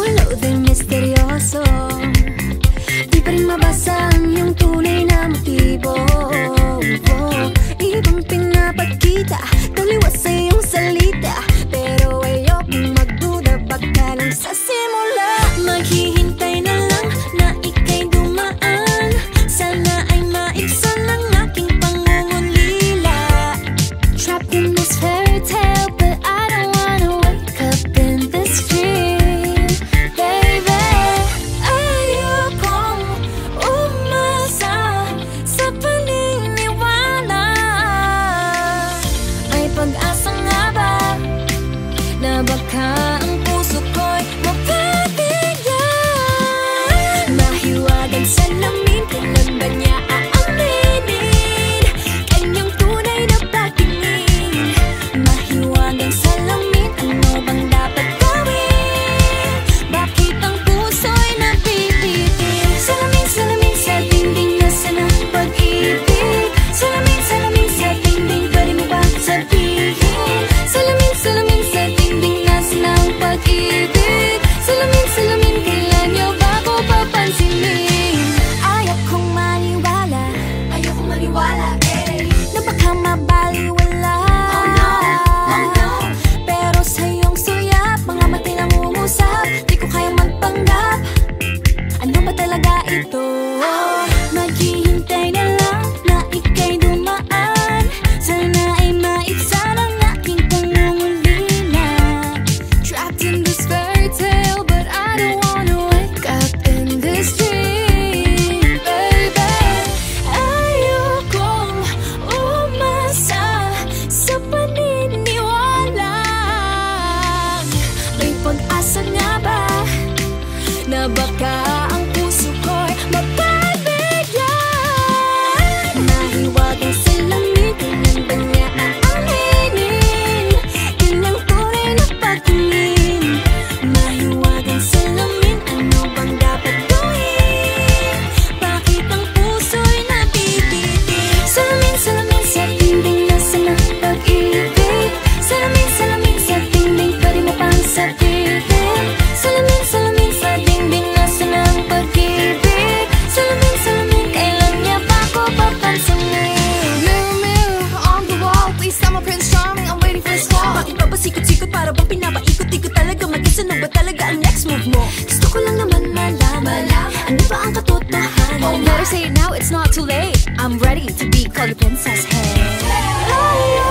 Magulo din misteryoso, di pa rin mabasa ang iyong tunay na motibo. Ibang pinapakita, taliwas sa iyong salita, pero ayokong magduda, baka lang sa simula. Maghihintay na lang na ika'y dumaan, sana ay maibsan ang aking pangungulila. Trapped in this fairy tale, but I don't wanna wake up in this dream, baby. Ayokong umasa sa paniniwala. May pag-asa nga ba na baka ang puso ko'y mapabigyan? Mahiwagang salamin, kailan ba niya aaminin kanyang tunay na pagtingin? Mahiwagang salamin, ano bang dapat gawin? Bakit ang puso'y napipitin? Salamin, salamin sa dingding, nasa ng pag-ibig. Salamin, salamin sa dingding, pwede mo ba sabihin? Salamin, salamin sa dingding, nasa ng pag-ibig. Salamin, salamin, kailan niyo ba ko papansinin? Ayokong maniwala, na baka mabaliwala. Oh no, pero sa iyong suyap, mga matay nangungusap, di ko kayang magpanggap. Ano ba talaga ito? Maghihintay na lang na ika'y dumaan, sana ay maibsan ang aking pangungulila. Trapped in this fairy tale, but I don't wanna wake up in this dream, baby. Ayokong umasa sa paniniwala. May pag-asa nga ba na baka ang puso ko'y mapabigyan? Mahiwagang salamin, kailan ba niya aaminin kanyang tunay na pagtingin? Mahiwagang salamin, ano bang dapat gawin? Bakit ang puso'y nabibitin? Salamin, salamin sa dingding, nasa ng pag-ibig. Salamin, salamin sa dingding, pwede mo pang sabihin? Salamin, salamin sa dingding, nasa ng pag-ibig. Salamin, salamin, kailan niya ba ko papansinin? Mirror, mirror on the wall, please tell my Prince Charming I'm waiting for this call. Bakit ba pasikot-sikot, para bang pinapaikot-ikot talaga? Mag-isa na ba talaga ang next move mo? Gusto ko lang naman malaman, ano ba ang katotohanan? Oh, better say it now, it's not too late. I'm ready to be called a princess, hey.